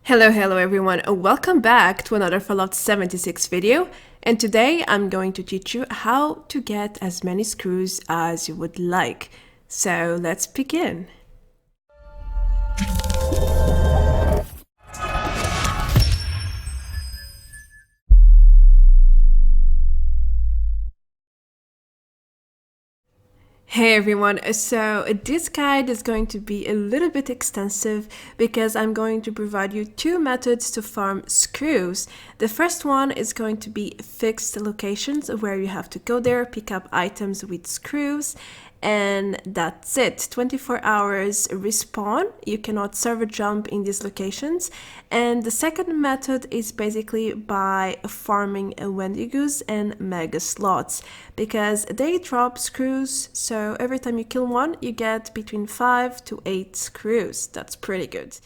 Hello everyone, welcome back to another Fallout 76 video, and today I'm going to teach you how to get as many screws as you would like. So let's begin. Hey everyone, so this guide is going to be a little bit extensive because I'm going to provide you two methods to farm screws. The first one is going to be fixed locations where you have to go there, pick up items with screws, and that's it. 24 hours respawn. You cannot server jump in these locations. And the second method is basically by farming Wendigos and megasloths, because they drop screws, so every time you kill one you get between 5 to 8 screws. That's pretty good.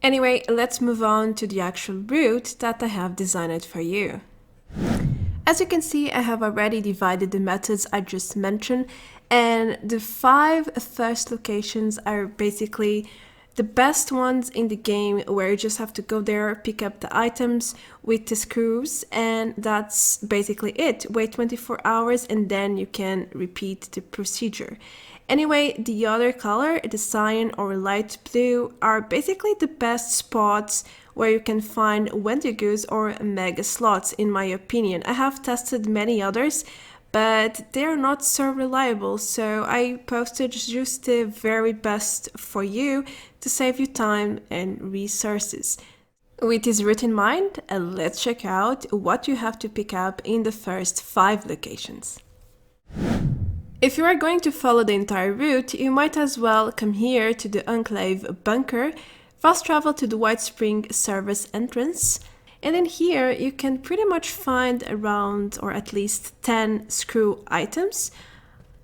Anyway, let's move on to the actual route that I have designed for you. As you can see, I have already divided the methods I just mentioned, and the 5 first locations are basically the best ones in the game, where you just have to go there, pick up the items with the screws, and that's basically it. Wait 24 hours and then you can repeat the procedure. Anyway, the other color, the cyan or light blue, are basically the best spots where you can find Wendigos or megasloths, in my opinion. I have tested many others, but they're not so reliable, so I posted just the very best for you to save you time and resources. With this route in mind, let's check out what you have to pick up in the first 5 locations. If you are going to follow the entire route, you might as well come here to the ENCLAVE bunker, fast travel to the White Spring service entrance, and then here you can pretty much find around, or at least 10 screw items.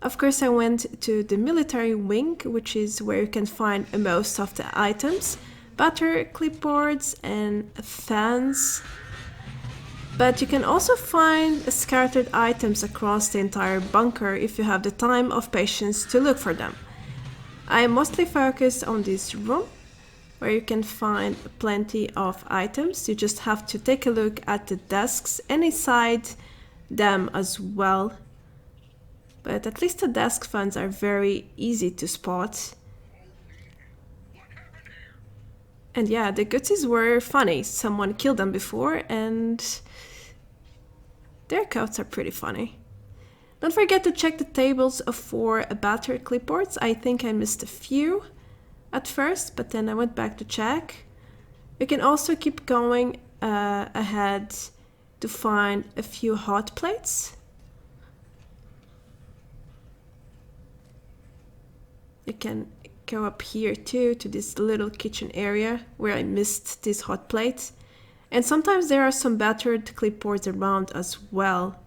Of course, I went to the military wing, which is where you can find most of the items, battery clipboards and fans. But you can also find scattered items across the entire bunker if you have the time of patience to look for them. I mostly focused on this room, where you can find plenty of items. You just have to take a look at the desks and inside them as well. But at least the desk fans are very easy to spot. And yeah, the gutsies were funny. Someone killed them before and their coats are pretty funny. Don't forget to check the tables for battery clipboards. I think I missed a few at first, but then I went back to check. You can also keep going ahead to find a few hot plates. You can go up here too to this little kitchen area where I missed this hot plate. And sometimes there are some battered clipboards around as well.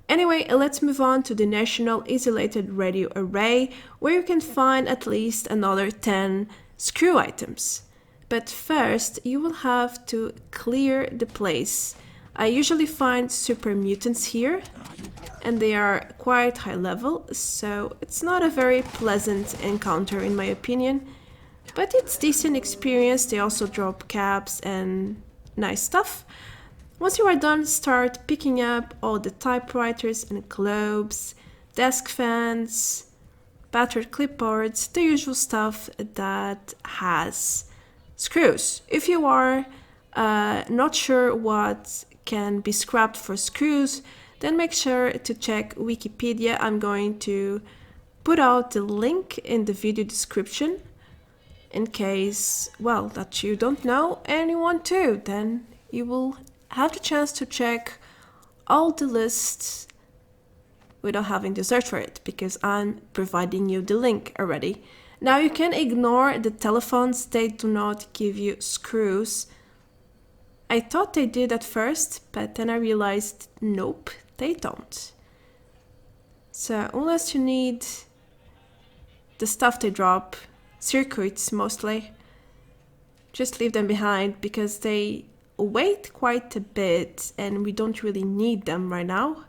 Anyway, let's move on to the National Isolated Radio Array, where you can find at least another 10 screw items. But first, you will have to clear the place. I usually find super mutants here, and they are quite high level, so it's not a very pleasant encounter in my opinion. But it's decent experience. They also drop caps and nice stuff. Once you are done, start picking up all the typewriters and globes, desk fans, battered clipboards, the usual stuff that has screws. If you are not sure what can be scrapped for screws, then make sure to check Wikipedia. I'm going to put out the link in the video description in case, well, that you don't know and you want to, then you will have the chance to check all the lists without having to search for it, because I'm providing you the link already. Now you can ignore the telephones, they do not give you screws. I thought they did at first, but then I realized nope, they don't. So unless you need the stuff they drop, circuits mostly, just leave them behind, because they weight quite a bit and we don't really need them right now.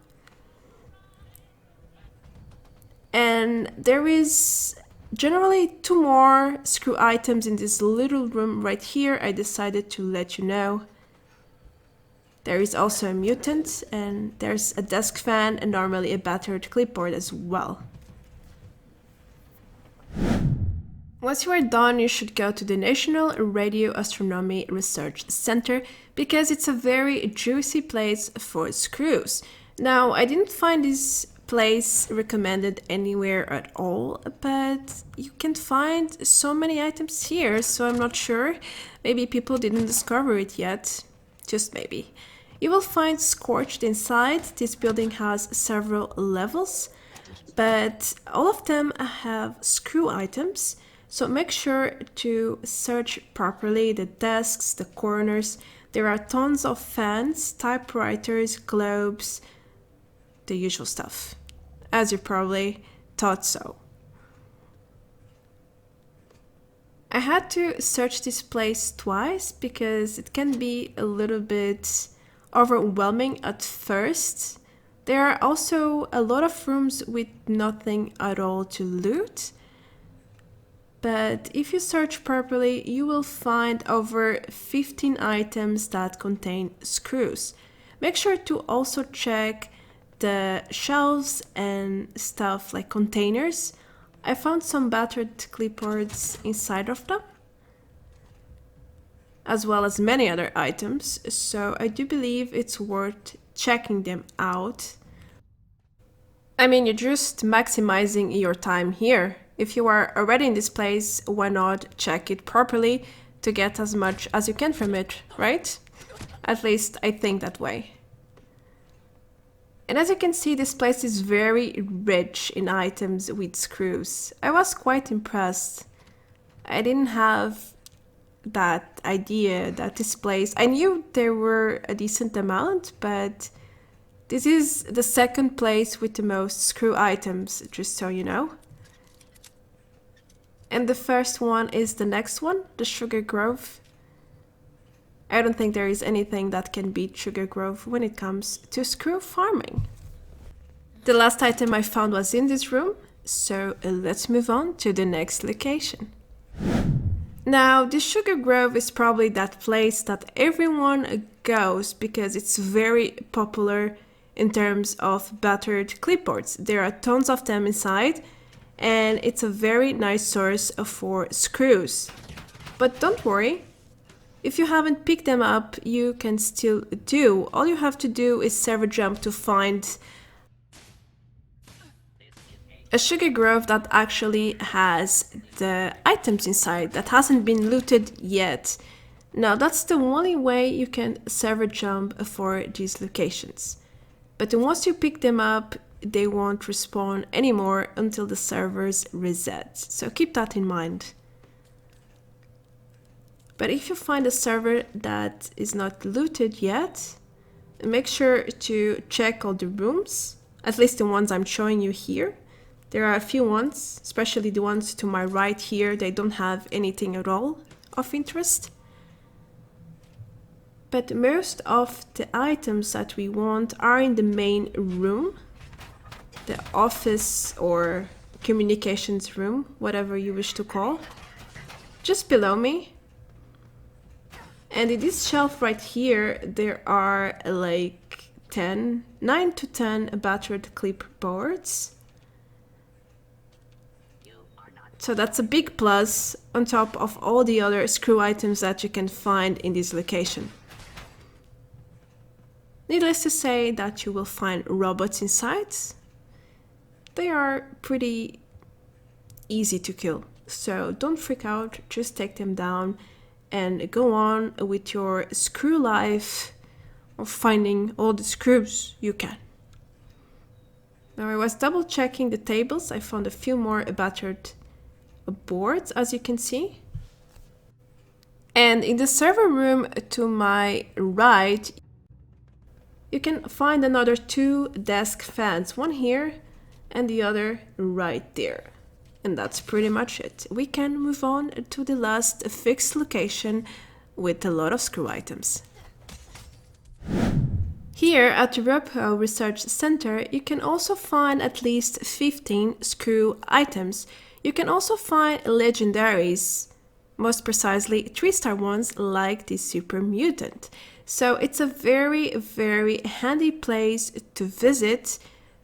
And there is generally 2 more screw items in this little room right here. I decided to let you know. There is also a mutant, and there's a desk fan and normally a battered clipboard as well. Once you are done, you should go to the National Radio Astronomy Research Center because it's a very juicy place for screws. Now, I didn't find this place recommended anywhere at all, but you can find so many items here, so I'm not sure. Maybe people didn't discover it yet. Just maybe. You will find scorched inside. This building has several levels, but all of them have screw items. So make sure to search properly the desks, the corners. There are tons of fans, typewriters, globes, the usual stuff, as you probably thought so. I had to search this place twice because it can be a little bit overwhelming at first. There are also a lot of rooms with nothing at all to loot. But if you search properly, you will find over 15 items that contain screws. Make sure to also check the shelves and stuff like containers. I found some battered clipboards inside of them, as well as many other items, so I do believe it's worth checking them out. I mean, you're just maximizing your time here. If you are already in this place, why not check it properly to get as much as you can from it, right? At least I think that way. And as you can see, this place is very rich in items with screws. I was quite impressed. I didn't have that idea that this place... I knew there were a decent amount, but this is the second place with the most screw items, just so you know. And the first one is the next one, the Sugar Grove. I don't think there is anything that can beat Sugar Grove when it comes to screw farming. The last item I found was in this room, so let's move on to the next location. Now, the Sugar Grove is probably that place that everyone goes because it's very popular in terms of battered clipboards. There are tons of them inside, and it's a very nice source for screws. But don't worry, if you haven't picked them up, you can still do. All you have to do is server jump to find a Sugar Grove that actually has the items inside that hasn't been looted yet. Now that's the only way you can server jump for these locations. But once you pick them up, they won't respawn anymore until the servers reset. So keep that in mind. But if you find a server that is not looted yet, make sure to check all the rooms, at least the ones I'm showing you here. There are a few ones, especially the ones to my right here, they don't have anything at all of interest. But most of the items that we want are in the main room, the office or communications room, whatever you wish to call, just below me. And in this shelf right here, there are like 9 to 10 battered clipboards. So that's a big plus on top of all the other screw items that you can find in this location. Needless to say that you will find robots inside. They are pretty easy to kill, so don't freak out, just take them down and go on with your screw life of finding all the screws you can. Now I was double checking the tables, I found a few more battered boards, as you can see. And in the server room to my right, you can find another 2 desk fans, one here and the other right there. And that's pretty much it. We can move on to the last fixed location with a lot of screw items. Here at the ROBCO Research Center, you can also find at least 15 screw items. You can also find legendaries, most precisely 3-star ones like the Super Mutant. So it's a very, very handy place to visit,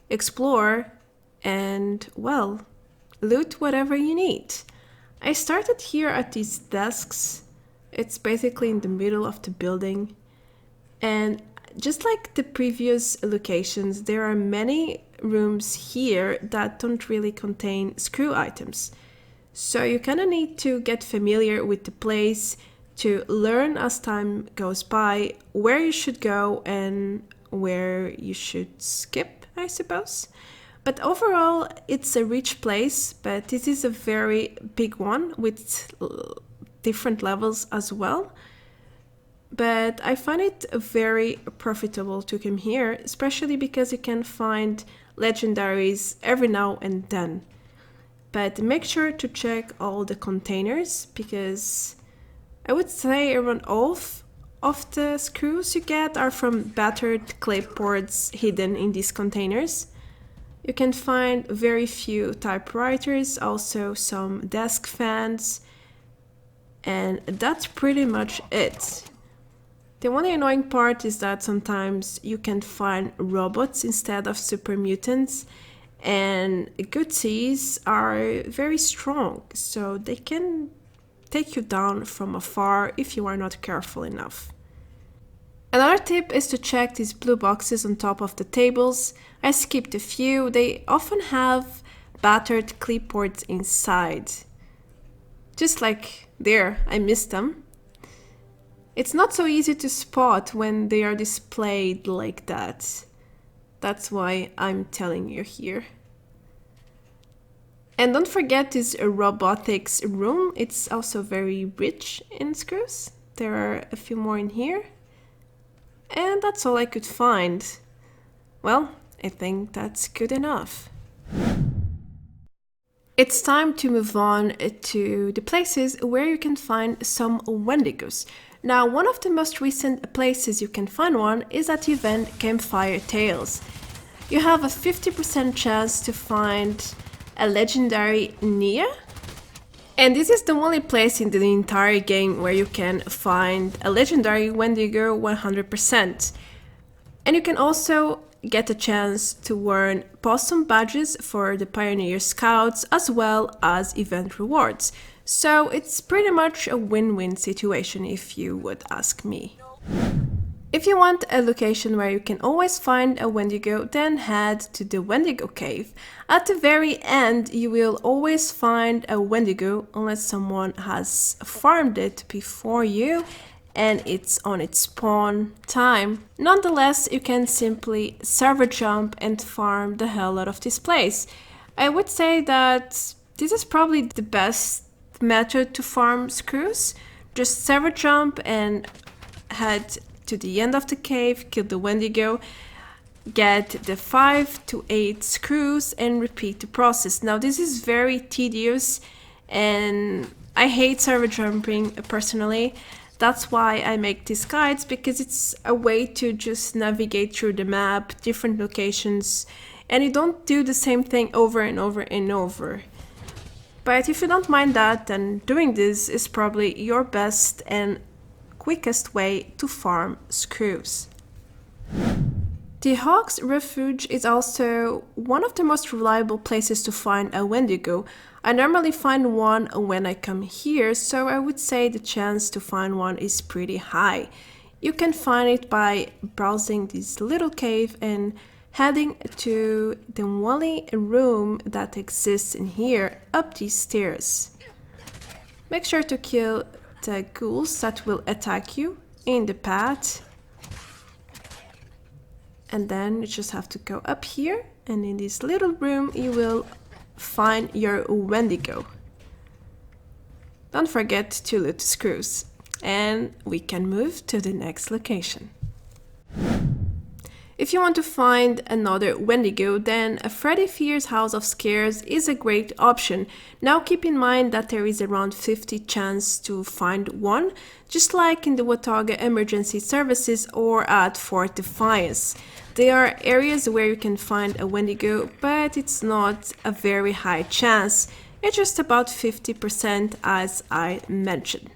explore, and, well, loot whatever you need. I started here at these desks. It's basically in the middle of the building. And just like the previous locations, there are many rooms here that don't really contain screw items. So you kind of need to get familiar with the place to learn as time goes by where you should go and where you should skip, I suppose. But overall, it's a rich place, but this is a very big one with different levels as well. But I find it very profitable to come here, especially because you can find legendaries every now and then. But make sure to check all the containers, because I would say around half of the screws you get are from battered clay boards hidden in these containers. You can find very few typewriters, also some desk fans, and that's pretty much it. The only annoying part is that sometimes you can find robots instead of super mutants, and GHOULS are very strong, so they can take you down from afar if you are not careful enough. Another tip is to check these blue boxes on top of the tables. I skipped a few. They often have battered clipboards inside. Just like there, I missed them. It's not so easy to spot when they are displayed like that. That's why I'm telling you here. And don't forget this robotics room. It's also very rich in screws. There are a few more in here. And that's all I could find. Well, I think that's good enough. It's time to move on to the places where you can find some Wendigos. Now, one of the most recent places you can find one is at the event Campfire Tales. You have a 50% chance to find a legendary Nia. And this is the only place in the entire game where you can find a legendary Wendigo 100%. And you can also get a chance to earn possum badges for the Pioneer Scouts as well as event rewards. So it's pretty much a win-win situation if you would ask me. If you want a location where you can always find a Wendigo, then head to the Wendigo cave. At the very end, you will always find a Wendigo unless someone has farmed it before you and it's on its spawn time. Nonetheless, you can simply server jump and farm the hell out of this place. I would say that this is probably the best method to farm screws. Just server jump and head to the end of the cave, kill the Wendigo, get the 5 to 8 screws and repeat the process. Now this is very tedious and I hate server jumping personally. That's why I make these guides, because it's a way to just navigate through the map, different locations, and you don't do the same thing over and over and over. But if you don't mind that, then doing this is probably your best and quickest way to farm screws. The HAWKE'S refuge is also one of the most reliable places to find a Wendigo. I normally find one when I come here, so I would say the chance to find one is pretty high. You can find it by browsing this little cave and heading to the only room that exists in here up these stairs. Make sure to kill the ghouls that will attack you in the path. And then you just have to go up here, and in this little room you will find your Wendigo. Don't forget to loot the screws, and we can move to the next location. If you want to find another Wendigo, then a Freddy Fear's House of Scares is a great option. Now keep in mind that there is around 50 chance to find one, just like in the Watauga Emergency Services or at Fort Defiance. There are areas where you can find a Wendigo, but it's not a very high chance. It's just about 50% as I mentioned.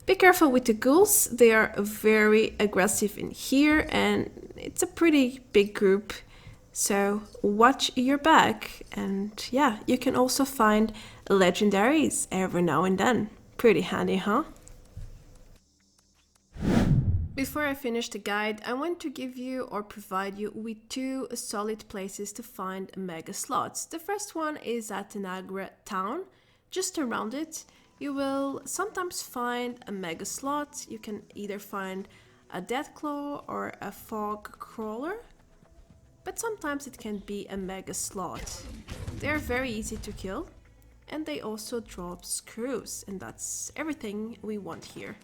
Be careful with the ghouls, they are very aggressive in here and it's a pretty big group. So watch your back, and yeah, you can also find legendaries every now and then. Pretty handy, huh? Before I finish the guide, I want to give you or provide you with two solid places to find megasloths. The first one is at TANAGRA town. Just around it, you will sometimes find a megasloth. You can either find a deathclaw or a fog crawler, but sometimes it can be a megasloth. They are very easy to kill, and they also drop screws, and that's everything we want here.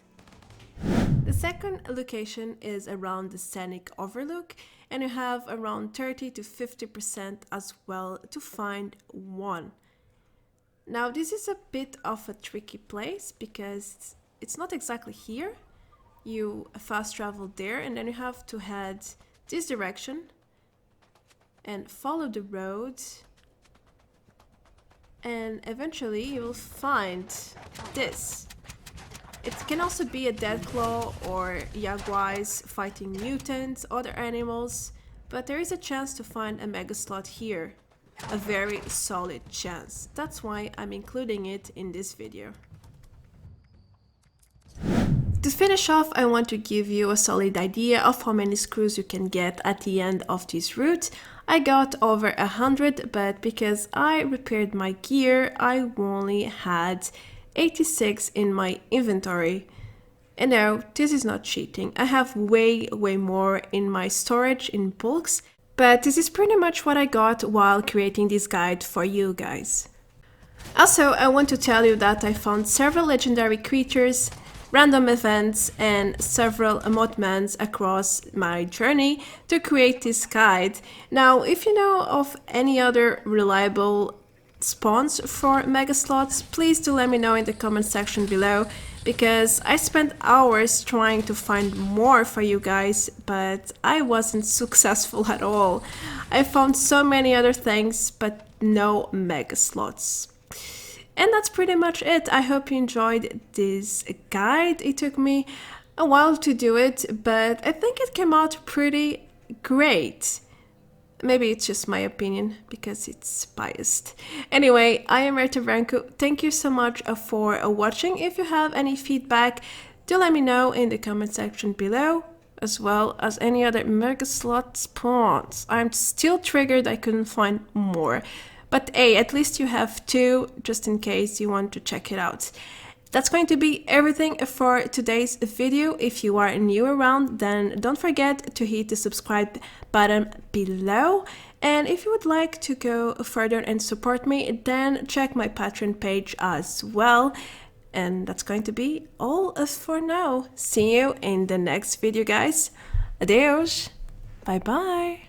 The second location is around the SCENIC overlook, and you have around 30 to 50% as well to find one. Now this is a bit of a tricky place because it's not exactly here. You fast travel there and then you have to head this direction and follow the road, and eventually you will find this. It can also be a deathclaw or jaguars fighting mutants, other animals, but there is a chance to find a megasloth here. A very solid chance. That's why I'm including it in this video. To finish off, I want to give you a solid idea of how many screws you can get at the end of this route. I got over 100, but because I repaired my gear, I only had 86 in my inventory. And no, this is not cheating. I have way more in my storage in bulks, but this is pretty much what I got while creating this guide for you guys. Also, I want to tell you that I found several legendary creatures, random events, and several mothmans across my journey to create this guide. Now, if you know of any other reliable spawns for megasloths, please do let me know in the comment section below, because I spent hours trying to find more for you guys, but I wasn't successful at all. I found so many other things, but no megasloths. And that's pretty much it. I hope you enjoyed this guide. It took me a while to do it, but I think it came out pretty great. Maybe it's just my opinion because it's biased. Anyway, I am ROBCO. Thank you so much for watching. If you have any feedback, do let me know in the comment section below, as well as any other megasloth spawns. I'm still triggered I couldn't find more. But hey, at least you have two, just in case you want to check it out. That's going to be everything for today's video. If you are new around, then don't forget to hit the subscribe button below. And if you would like to go further and support me, then check my Patreon page as well. And that's going to be all for now. See you in the next video, guys. Adios. Bye bye.